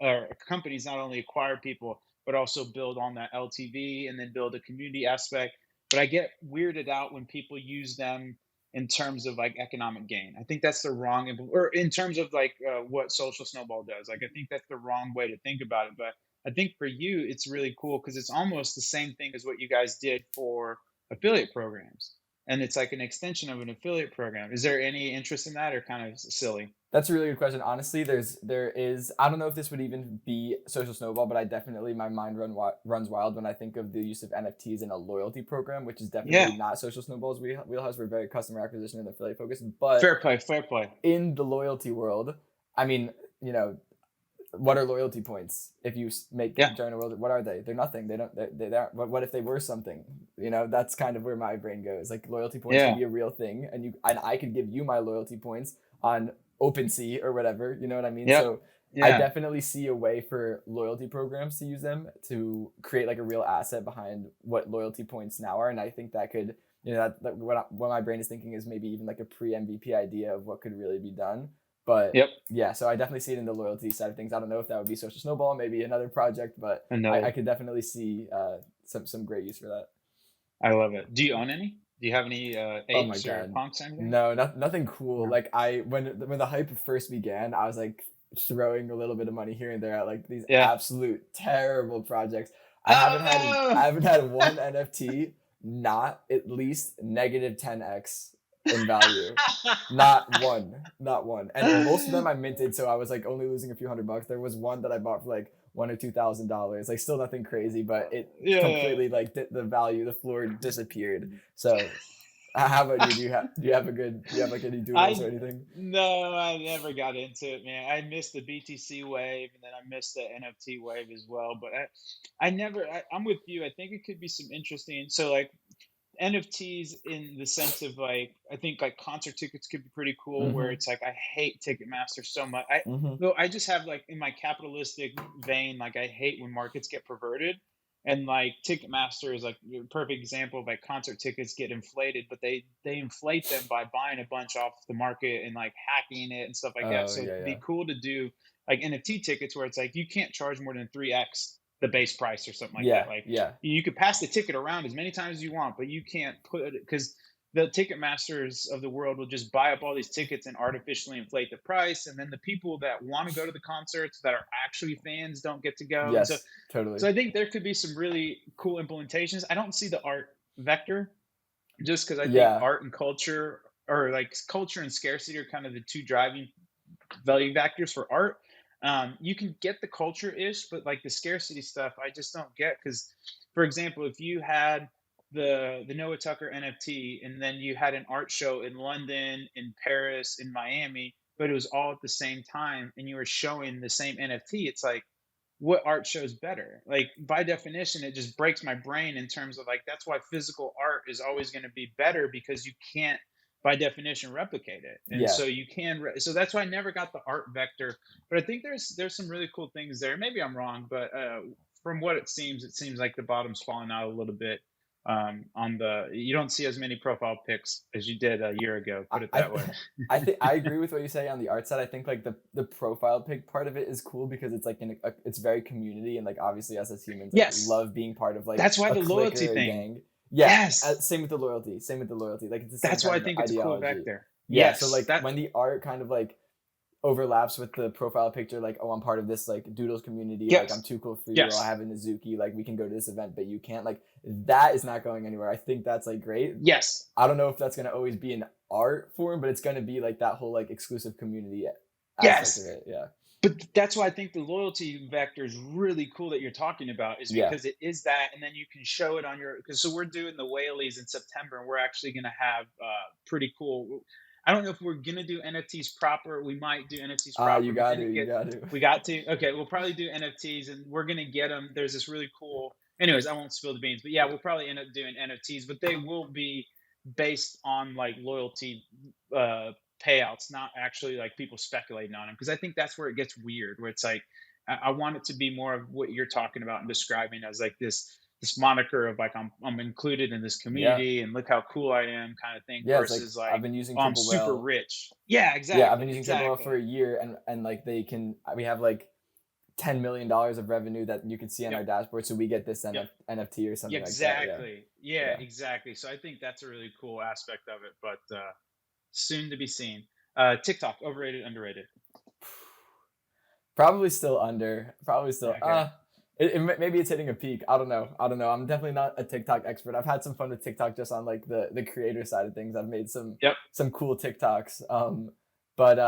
or companies not only acquire people but also build on that LTV and then build a community aspect. But I get weirded out when people use them in terms of like economic gain. I think that's the wrong, or in terms of like what social snowball does. Like I think that's the wrong way to think about it. But I think for you, it's really cool because it's almost the same thing as what you guys did for affiliate programs. and it's like an extension of an affiliate program. Is there any interest in that, or kind of silly? That's a really good question. Honestly, there is I don't know if this would even be social snowball, but I definitely my mind runs wild when I think of the use of NFTs in a loyalty program, which is definitely Yeah, not social snowballs wheelhouse. We're very customer acquisition and affiliate focused, but fair play, fair play. in the loyalty world, I mean, you know, what are loyalty points? If you Yeah, join a world, what are they? They're nothing. They aren't. What if they were something? That's kind of where my brain goes. Like loyalty points could yeah, be a real thing, and I could give you my loyalty points on OpenSea or whatever. You know what I mean? yep, So I yeah. definitely see a way for loyalty programs to use them to create like a real asset behind what loyalty points now are, and I think that could. What my brain is thinking is maybe even like a pre MVP idea of what could really be done. But Yep. yeah, so I definitely see it in the loyalty side of things. I don't know if that would be social snowball, maybe another project, but I Another. could definitely see some great use for that. I love it. Do you own any? Do you have any Oh my apes or god, punks or anything? no, nothing cool. No. Like when the hype first began, I was like throwing a little bit of money here and there at like these Yeah. absolute terrible projects. I Oh haven't had one NFT not at least negative 10x in value. Not one, not one. And most of them no! I minted, so I was like only losing a few $100. There was one that I bought for like $1 or $2,000. Like still nothing crazy, but it Yeah. completely like the value, the floor disappeared. So how about you? Do you have like any doodles or I anything? No, I never got into it, man. I missed the BTC wave, and then I missed the NFT wave as well. But I never. I'm with you. I think it could be some interesting. So like NFTs in the sense of like I think like concert tickets could be pretty cool. Where Mm-hmm. it's like I hate Ticketmaster so much. I Mm-hmm. though I just have like in my capitalistic vein, like I hate when markets get perverted. And like Ticketmaster is like a perfect example of like concert tickets get inflated, but they inflate them by buying a bunch off the market and like hacking it and stuff like that. Oh So yeah, it'd yeah. be cool to do like NFT tickets where it's like you can't charge more than 3x the base price or something like that. Yeah, Like yeah. you could pass the ticket around as many times as you want, but you can't put it because the ticket masters of the world will just buy up all these tickets and artificially inflate the price, and then the people that want to go to the concerts that are actually fans don't get to go. And Yes, totally. so I think there could be some really cool implementations. I don't see the art vector just because I think Yeah. art and culture, or like culture and scarcity, are kind of the two driving value factors for art. You can get the culture ish, but like the scarcity stuff, I just don't get. Because, for example, if you had the Noah Tucker NFT, and then you had an art show in London, in Paris, in Miami, but it was all at the same time, and you were showing the same NFT, it's like what art shows better? Like by definition, it just breaks my brain in terms of like that's why physical art is always going to be better because you can't by definition replicate it. And Yeah. so you can so that's why I never got the art vector, but I think there's some really cool things there. Maybe I'm wrong, but from what it seems like the bottom's falling out a little bit. On the You don't see as many profile pics as you did a year ago, I put it I, that way. I think I agree with what you say on the art side. I think like the profile pic part of it is cool because it's like it's very community and like obviously us as humans like Yes, love being part of like that's why a the clique loyalty or a thing. gang. Yeah, Yes, same with the loyalty. Same with the loyalty. Like it's the same that's why kind I of think it's a cool ideology. vector. Yeah, so Yes, like that when the art kind of like overlaps with the profile picture, like, oh, I'm part of this like doodles community, like I'm yes, too cool for you, or I yes, have a Nizuki, like we can go to this event, but you can't. Like that is not going anywhere. I think that's like great. yes, I don't know if that's gonna always be an art form, but it's gonna be like that whole like exclusive community aspect of yes. it. Yeah. But that's why I think the loyalty vector is really cool that you're talking about, is Yeah. because it is that, and then you can show it on your. Because so we're doing the whaleys in September, and we're actually going to have pretty cool. I don't know if we're going to do NFTs proper. We might do NFTs You proper, but got then to, it you get got to. we got to okay. We'll probably do NFTs, and we're going to get them. There's this really cool. Anyways, I won't spill the beans, but yeah, we'll probably end up doing NFTs, but they will be based on like loyalty uh payouts, not actually like people speculating on them. Because I think that's where it gets weird, where it's like I want it to be more of what you're talking about and describing as like this moniker of like I'm included in this Yeah. community and look how cool I am kind of thing, Yeah. It's like versus I've like been using oh I'm Triple super Whale. rich. Yeah, Yeah, I've been exactly, using Triple Whale for exactly. a year, and like we have like $10 million of revenue that you can see on Yep, our dashboard, so we get this yep. NFT or something like that. Yeah. Exactly. Yeah, Yeah. exactly. So I think that's a really cool aspect of it, but soon to be seen. TikTok, overrated, underrated. Probably still under. Probably still. Okay. Maybe it's hitting a peak. I don't know. I don't know. I'm definitely not a TikTok expert. I've had some fun with TikTok just on like the creator side of things. I've made Yep. some cool TikToks. But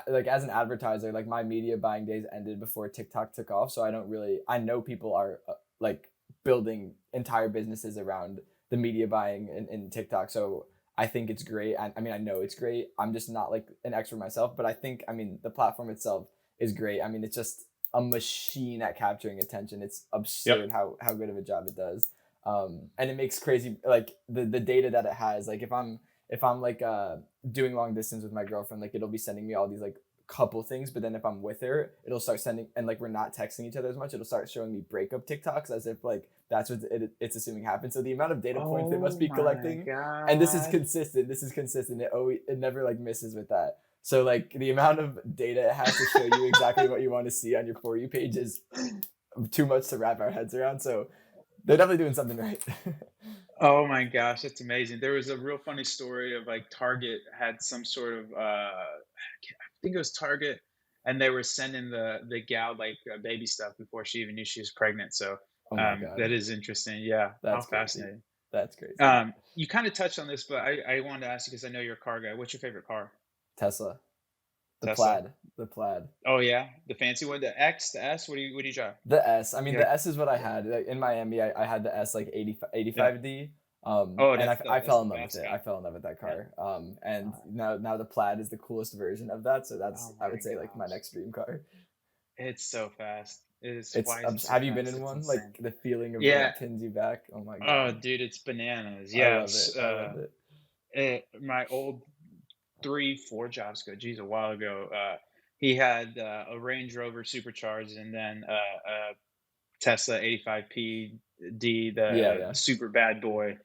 like as an advertiser, like my media buying days ended before TikTok took off, so I don't really. I know people are like building entire businesses around the media buying in TikTok. So I think it's great. I mean, I know it's great. I'm just not like an expert myself, but I think, I mean, the platform itself is great. I mean, it's just a machine at capturing attention. It's Yep. absurd how good of a job it does. And it makes crazy, like the data that it has. Like if I'm like doing long distance with my girlfriend, like it'll be sending me all these like couple things, but then if I'm with her, it'll start sending, and like we're not texting each other as much, it'll start showing me breakup TikToks as if like that's what it's assuming happens. So the amount of data points they must Oh be my collecting, and this is God. consistent. This is consistent. It never like misses with that. So like the amount of data it has to show you exactly what you want to see on your For You page is too much to wrap our heads around. So they're definitely doing something right. Oh my gosh, that's amazing. There was a real funny story of like Target had some sort of I think it was Target, and they were sending the gal like baby stuff before she even knew she was pregnant. So Oh my god, that is interesting. Yeah, how that's crazy. fascinating. That's crazy. You kind of touched on this, but I wanted to ask you because I know you're a car guy. What's your favorite car? Tesla, the Tesla. plaid, the plaid. Oh yeah, the fancy one, the X, the S. What do you drive? The S. I mean, Yeah, the S is what I had. Like, in Miami, I had the S like 85D. oh, And that's I that's fell the in love with best it. guy. I fell in love with that Yeah. car. And Uh, now the Plaid is the coolest version of that. So that's, oh I my would say, like my gosh, next dream car. it's so fast. It is. Why is it so Have you been fast? in It's one? insane. Like the feeling of when Yeah. it pins you back. Oh my Oh, God. dude, it's bananas. I love Yes. it. I love it. My old 3, 4 jobs ago, geez, a while ago, he had a Range Rover supercharged and then a Tesla 85P D, Yeah, the yeah. super bad boy.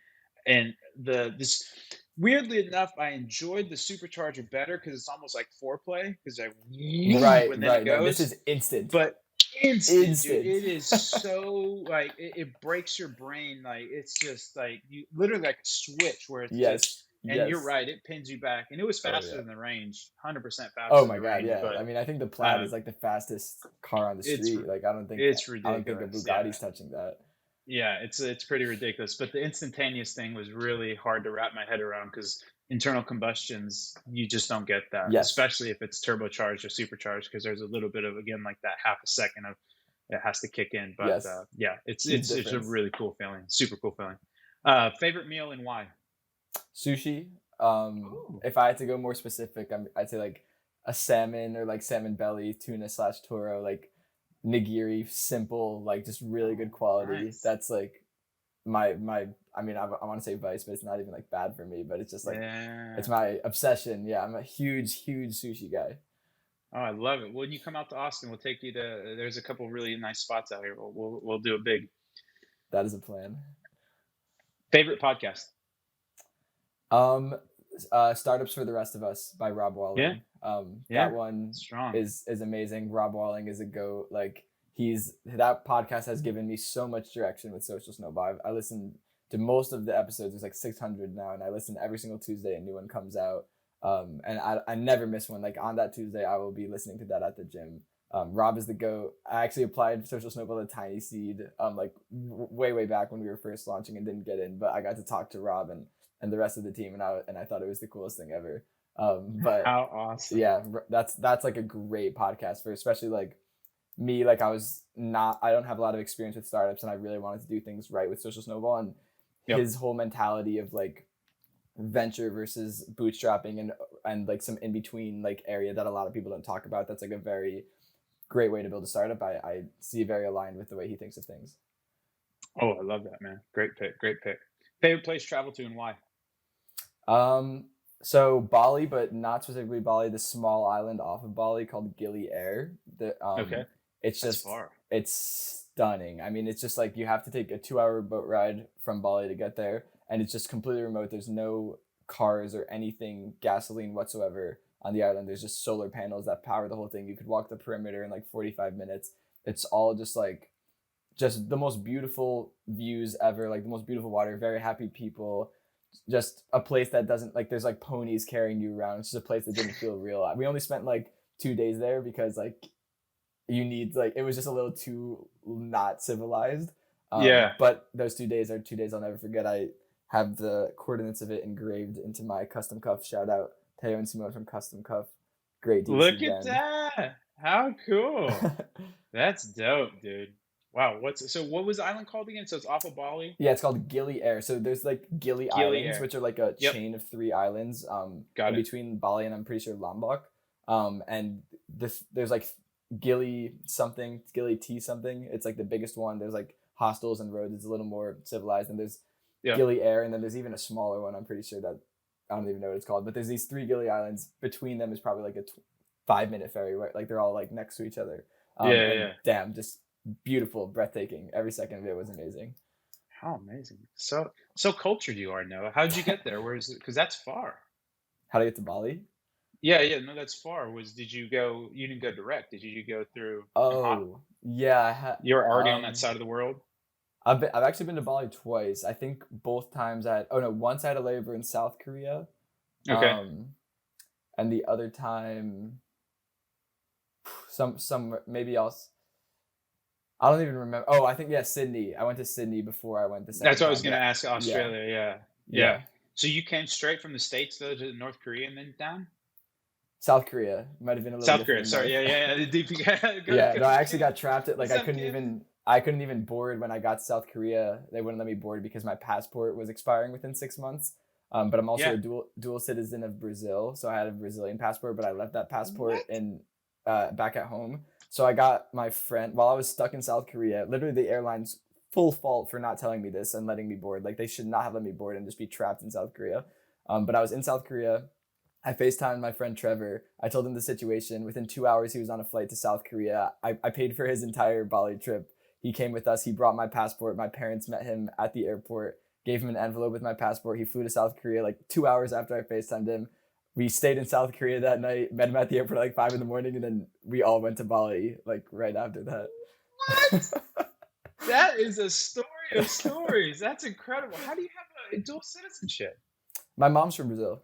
And this weirdly enough, I enjoyed the supercharger better because it's almost like foreplay because I Right, when then it right. No, this goes, is instant. but instant, dude. Instant. It is so like it breaks your brain. Like it's just like you literally like a switch where it's just. Yes. And you're Yes. right, it pins you back, and it was Oh faster yeah. than the range, 100% Oh faster than my the God, range. yeah. But I mean, I think the Plaid is um, like the fastest car on the it's street. Like it's I don't think a ridiculous. Yeah, Bugatti's touching that. yeah, it's pretty ridiculous. But the instantaneous thing was really hard to wrap my head around because internal combustions, you just don't get that, Yes. especially if it's turbocharged or supercharged, because there's a little bit of again like that half a second of it has to kick in. But Yes. yeah, it's Huge it's it's a difference. really cool feeling, super cool feeling. Favorite meal and why? Sushi. Ooh, If I had to go more specific, I'd say like a salmon or like salmon belly, tuna slash toro, like nigiri, simple, like just really good oh, quality. nice. That's like my. I mean, I want to say vice, but it's not even like bad for me. But it's just like it's Yeah. my obsession. Yeah, I'm a huge sushi guy. Oh, I love it. When you come out to Austin, we'll take you to. There's a couple really nice spots out here. We'll do it big. That is a plan. Favorite podcast? Um, Startups for the Rest of Us by Rob Yeah, Walling. That yeah, one strong. is amazing. Rob Walling is a goat. Like that podcast has given me so much direction with Social Snowball. I listened to most of the episodes. There's like 600 now, and I listen every single Tuesday. A new one comes out. And I never miss one. Like on that Tuesday, I will be listening to that at the gym. Rob is the goat. I actually applied Social Snowball to Tiny Seed, like way back when we were first launching and didn't get in. But I got to talk to Rob and the rest of the team, and I thought it was the coolest thing ever. But How awesome. yeah, that's like a great podcast for especially like me. Like I don't have a lot of experience with startups, and I really wanted to do things right with Social Snowball, and Yep. his whole mentality of like venture versus bootstrapping and like some in between like area that a lot of people don't talk about. That's like a very great way to build a startup. I see very aligned with the way he thinks of things. Oh, I love that, man. Great pick. Great pick. Favorite place to travel to and why? Um, so Bali, but not specifically Bali, the small island off of Bali called Gili Air. Okay, It's that's just far. it's stunning. I mean, it's just like you have to take a 2 hour boat ride from Bali to get there, and it's just completely remote. There's no cars or anything, gasoline whatsoever on the island. There's just solar panels that power the whole thing. You could walk the perimeter in like 45 minutes. It's all just the most beautiful views ever, like the most beautiful water, very happy people, just a place that doesn't like there's like ponies carrying you around. It's just a place that didn't feel real. We only spent like 2 days there because like you need like it was just a little too not civilized. Yeah. But those 2 days are 2 days I'll never forget. I have the coordinates of it engraved into my custom cuff. Shout out Teo and Simone from Custom Cuff. Great Look DC at brand. that. How cool. That's dope, dude. Wow. What was the island called again? So it's off of Bali? Yeah, it's called Gili Air. So there's like Gili Gili Islands, Air. which are like a Yep. chain of 3 islands in Got it. between Bali and I'm pretty sure Lombok. And there's like Gili something, Gili T something. It's like the biggest one. There's like hostels and roads. It's a little more civilized. And there's Yeah. Gili Air, and then there's even a smaller one. I'm pretty sure that I don't even know what it's called. But there's these 3 Gili Islands. Between them is probably like a 5-minute ferry, right? Like they're all like next to each other. Yeah, And yeah. damn, just beautiful, breathtaking. Every second of it was amazing. How amazing. So cultured you are, Noah. How'd you get there? Where's it? Because that's far. How to get to Bali? Yeah, yeah, no, that's far. Did you go, you didn't go direct. Did you go through and hop? Oh, yeah. You're already on that side of the world? I've actually been to Bali twice. I think both times once I had a layover in South Korea. Okay. Um, and the other time, some maybe else. I don't even remember. Oh, I think yeah, Sydney. I went to Sydney before I went the second That's what I was time, gonna but ask. yeah, Australia, yeah. Yeah. yeah. So you came straight from the States though to North Korea and then down? South Korea might have been a little South different Korea. in Sorry, North. yeah, yeah, yeah. The DP Yeah, no, I actually kid. got trapped at like What's up, kid? I couldn't even board when I got to South Korea. They wouldn't let me board because my passport was expiring within 6 months. But I'm also Yeah. a dual citizen of Brazil, so I had a Brazilian passport, but I left that passport What? in back at home. So I got my friend while I was stuck in South Korea. Literally, the airline's full fault for not telling me this and letting me board. Like they should not have let me board and just be trapped in South Korea. But I was in South Korea. I FaceTimed my friend Trevor. I told him the situation. Within 2 hours, he was on a flight to South Korea. I paid for his entire Bali trip. He came with us. He brought my passport. My parents met him at the airport, gave him an envelope with my passport. He flew to South Korea like 2 hours after I FaceTimed him. We stayed in South Korea that night, met him at the airport at like 5 in the morning, and then we all went to Bali like right after What? that. That is a story of stories. That's incredible. How do you have a dual citizenship? My mom's from Brazil.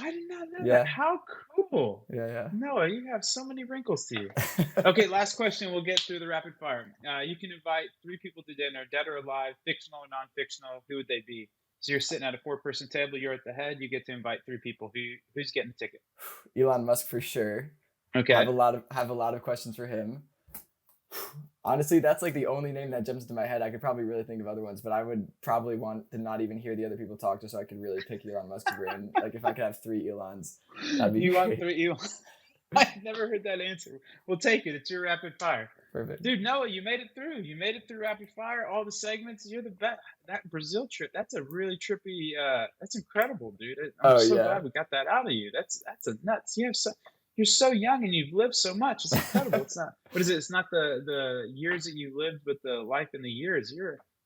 I did not know that. Yeah, How cool. yeah, Noah, you have so many wrinkles to you. yeah. Okay, last question. We'll get through the rapid fire. You can invite 3 people to dinner, dead or alive, fictional or non-fictional. Who would they be? So you're sitting at a 4-person table. You're at the head. You get to invite 3 people. Who's getting the ticket? Elon Musk for sure. Okay. Have a lot of questions for him. Honestly, that's like the only name that jumps into my head. I could probably really think of other ones, but I would probably want to not even hear the other people talk just so I could really pick Elon Musk's brain. Like if I could have 3 Elons, that'd be You want great. 3? I've never heard that answer. We'll take it. It's your rapid fire. Perfect. Dude, Noah, you made it through. You made it through rapid fire, all the segments. You're the best. That Brazil trip, that's a really trippy, that's incredible, dude. I'm Oh so yeah. glad we got that out of you. That's a nuts. You're so young and you've lived so much. It's incredible. It's not, what is it? It's not the years that you lived, but the life in the years.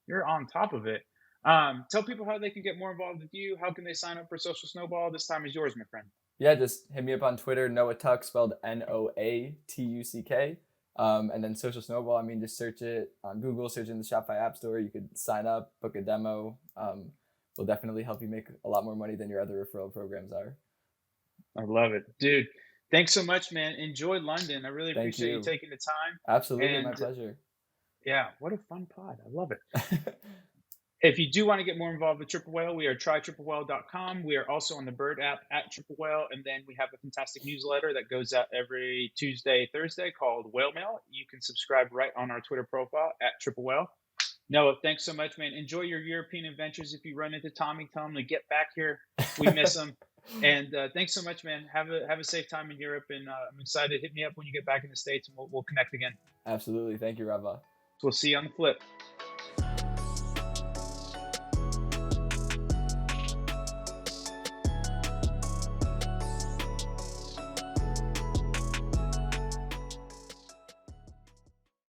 You're on top of it. Tell people how they can get more involved with you. How can they sign up for Social Snowball? This time is yours, my friend. Yeah, just hit me up on Twitter, Noah Tuck, spelled Noatuck. And then Social Snowball, I mean, just search it on Google, search in the Shopify App Store. You could sign up, book a demo. Will definitely help you make a lot more money than your other referral programs are. I love it, dude. Thanks so much, man. Enjoy London. I really Thank appreciate you you. taking the time. Absolutely, my And pleasure. yeah, what a fun pod. I love it. If you do want to get more involved with Triple Whale, we are trytriplewhale.com. We are also on the Bird app at Triple Whale. And then we have a fantastic newsletter that goes out every Tuesday, Thursday called Whale Mail. You can subscribe right on our Twitter profile at Triple Whale. Noah, thanks so much, man. Enjoy your European adventures. If you run into Tommy, tell him to get back here. We miss him. And thanks so much, man. Have a safe time in Europe. And I'm excited. Hit me up when you get back in the States and we'll connect again. Absolutely. Thank you, Rava. We'll see you on the flip.